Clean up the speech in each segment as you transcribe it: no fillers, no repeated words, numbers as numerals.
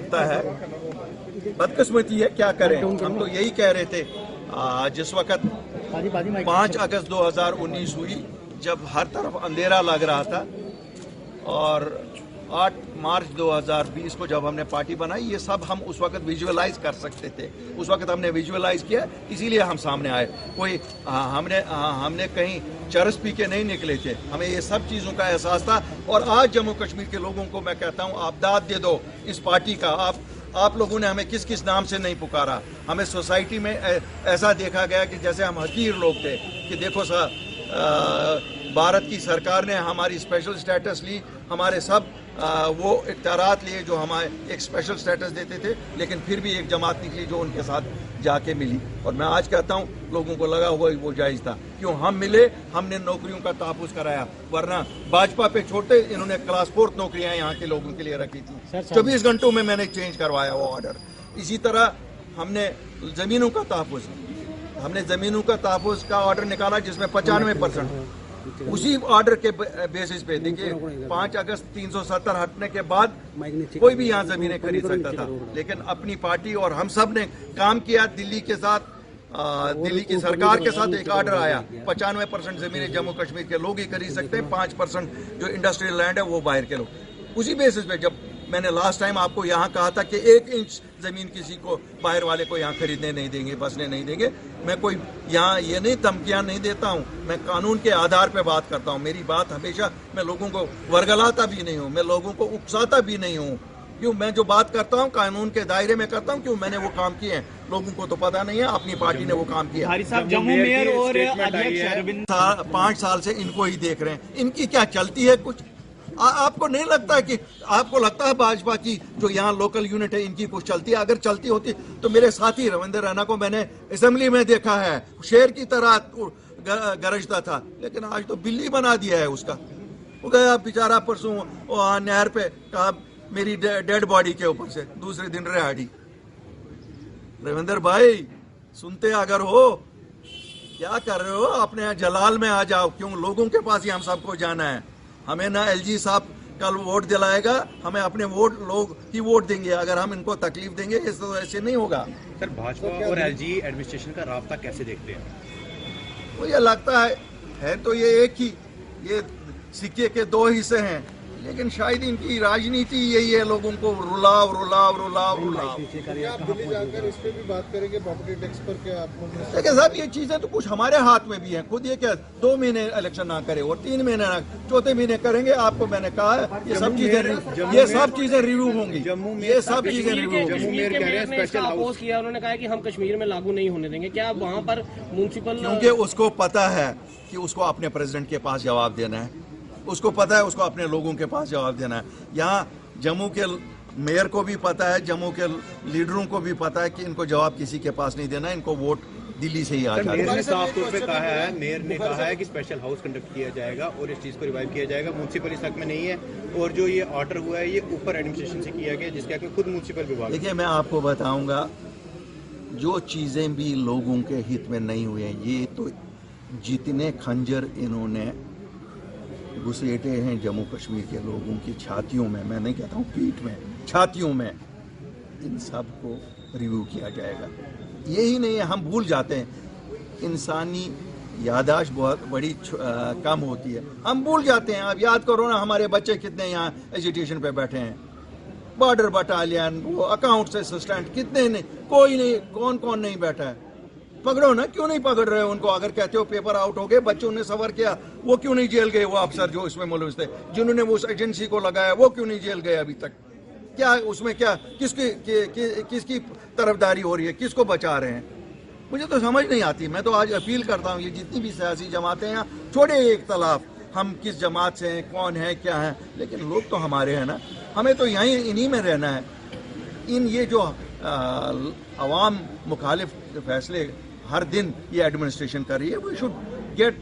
लगता है बदकिस्मती है, क्या करें। हम तो यही कह रहे थे जिस वक्त 5 अगस्त 2019 हुई, जब हर तरफ अंधेरा लग रहा था, और 8 मार्च 2020 को जब हमने पार्टी बनाई, ये सब हम उस वक्त विजुअलाइज कर सकते थे। उस वक्त हमने विजुअलाइज किया, इसीलिए हम सामने आए। कोई हमने कहीं चरस पी के नहीं निकले थे, हमें ये सब चीज़ों का एहसास था। और आज जम्मू कश्मीर के लोगों को मैं कहता हूँ, आप दाद दे दो इस पार्टी का। आप लोगों ने हमें किस किस नाम से नहीं पुकारा। हमें सोसाइटी में ऐसा देखा गया कि जैसे हम हकीर लोग थे, कि देखो भारत की सरकार ने हमारी स्पेशल स्टेटस ली, हमारे सब वो इख्तियारात लिए जो हमारे एक स्पेशल स्टेटस देते थे, लेकिन फिर भी एक जमात निकली जो उनके साथ जाके मिली। और मैं आज कहता हूँ, लोगों को लगा हुआ वो जायज़ था, क्यों हम मिले, हमने नौकरियों का तहफ़्फ़ुज़ कराया। वरना भाजपा पे छोड़ते, इन्होंने क्लास 4 नौकरियाँ यहाँ के लोगों के लिए रखी थी। 24 घंटों में मैंने चेंज करवाया वो ऑर्डर। इसी तरह हमने ज़मीनों का तहफ़्फ़ुज़ का ऑर्डर निकाला, जिसमें 95% उसी ऑर्डर के बेसिस पे। देखिए, 5 अगस्त 370 हटने के बाद कोई भी यहाँ जमीनें खरीद सकता था, लेकिन अपनी पार्टी और हम सब ने काम किया। दिल्ली के साथ, दिल्ली की सरकार के साथ एक ऑर्डर आया, 95% जमीनें जम्मू कश्मीर के लोग ही खरीद सकते हैं, 5% जो इंडस्ट्रियल लैंड है वो बाहर के लोग। उसी बेसिस पे जब मैंने लास्ट टाइम आपको यहाँ कहा था कि 1 इंच जमीन किसी को, बाहर वाले को यहाँ खरीदने नहीं देंगे, बसने नहीं देंगे। मैं कोई यहाँ ये नहीं धमकियाँ नहीं देता हूँ, मैं कानून के आधार पे बात करता हूँ। मेरी बात हमेशा, मैं लोगों को वर्गलाता भी नहीं हूँ, मैं लोगों को उकसाता भी नहीं हूँ। क्यों, मैं जो बात करता हूँ कानून के दायरे में करता हूँ। क्यों, मैंने वो काम किए हैं, लोगों को तो पता नहीं है, अपनी पार्टी ने वो काम किया। जम्मू मेयर और अध्यक्ष 5 साल से इनको ही देख रहे हैं, इनकी क्या चलती है कुछ। आपको नहीं लगता है कि, आपको लगता है भाजपा की जो यहाँ लोकल यूनिट है इनकी कुछ चलती है? अगर चलती होती तो मेरे साथी रविंदर रैना को मैंने असेंबली में देखा है, शेर की तरह गरजता था, लेकिन आज तो बिल्ली बना दिया है उसका। वो गया बेचारा परसों नहर पे, कहा मेरी डेड बॉडी के ऊपर से, दूसरे दिन रिहाड़ी। रविंदर भाई, सुनते अगर हो, क्या कर रहे हो? अपने यहाँ जलाल में आ जाओ। क्यों, लोगों के पास ही हम सबको जाना है। हमें ना एलजी साहब कल वोट दिलाएगा, हमें अपने लोग ही वोट देंगे। अगर हम इनको तकलीफ देंगे, इस तो ऐसे नहीं होगा। सर, भाजपा और एलजी एडमिनिस्ट्रेशन का राब्ता कैसे देखते हैं? मुझे लगता है तो ये एक ही, ये सिक्के के 2 हिस्से हैं, लेकिन शायद इनकी राजनीति यही है, लोगों को रुलाव। आप दिल्ली जाकर इस पे भी बात करेंगे, प्रॉपर्टी टैक्स पर? क्या आप देखिए साहब, ये चीजें तो कुछ हमारे हाथ में भी हैं। खुद ये क्या 2 महीने इलेक्शन ना करे और 3 महीने ना, 4थे महीने करेंगे। आपको मैंने कहा है, ये सब चीजें रिव्यू होंगी। ये सब चीजें रिव्यू होंगी। अपोज किया, उन्होंने कहा कि हम कश्मीर में लागू नहीं होने देंगे। क्या वहाँ पर म्युनिसिपल, क्योंकि उसको पता है कि उसको अपने प्रेसिडेंट के पास जवाब देना है, उसको पता है उसको अपने लोगों के पास जवाब देना है। यहाँ जम्मू के मेयर को भी पता है, जम्मू के लीडरों को भी पता है कि इनको जवाब किसी के पास नहीं देना, इनको वोट दिल्ली से ही आ जाएगा। मेयर ने साफ तौर पे कहा है, मेयर ने कहा है कि स्पेशल हाउस कंडक्ट किया जाएगा और इस चीज को रिवाइव किया जाएगा। म्युनिसिपल इस हक में नहीं है, और जो ये ऑर्डर हुआ है ये ऊपर एडमिनिस्ट्रेशन से किया गया, जिसके हक में खुद म्युनिसिपल विभाग। देखिए, मैं आपको बताऊंगा, जो चीजें भी लोगों के हित में नहीं हुई हैं, ये तो जितने खंजर इन्होंने घुसेटे हैं जम्मू कश्मीर के लोगों की छातियों में, मैं नहीं कहता हूँ पीठ में, छातियों में, इन सब को रिव्यू किया जाएगा। यही नहीं है, हम भूल जाते हैं, इंसानी यादाश्त बहुत बड़ी कम होती है, हम भूल जाते हैं। अब याद करो ना, हमारे बच्चे कितने यहाँ एजुकेशन पे बैठे हैं, बॉर्डर बटालियन, वो अकाउंट्स असिस्टेंट, कितने नहीं, कोई नहीं, कौन नहीं बैठा है। पकड़ो ना, क्यों नहीं पकड़ रहे हो उनको? अगर कहते हो पेपर आउट हो गए, बच्चों ने सफर किया, वो क्यों नहीं जेल गए? वो अफसर जो इसमें मुलविस थे, जिन्होंने वो उस एजेंसी को लगाया, वो क्यों नहीं जेल गए अभी तक? क्या उसमें, क्या किसकी तरफदारी हो रही है, किसको बचा रहे हैं? मुझे तो समझ नहीं आती। मैं तो आज अपील करता हूँ, ये जितनी भी सियासी जमातें हैं, छोड़े इख्तलाफ, हम किस जमात से हैं, कौन है, क्या है, लेकिन लोग तो हमारे हैं ना, हमें तो यहीं इन्हीं में रहना है। ये जो अवाम मुखालिफ फैसले हर दिन ये एडमिनिस्ट्रेशन कर रही है, we should get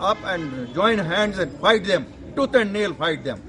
up and join hands and fight them, tooth and nail fight them.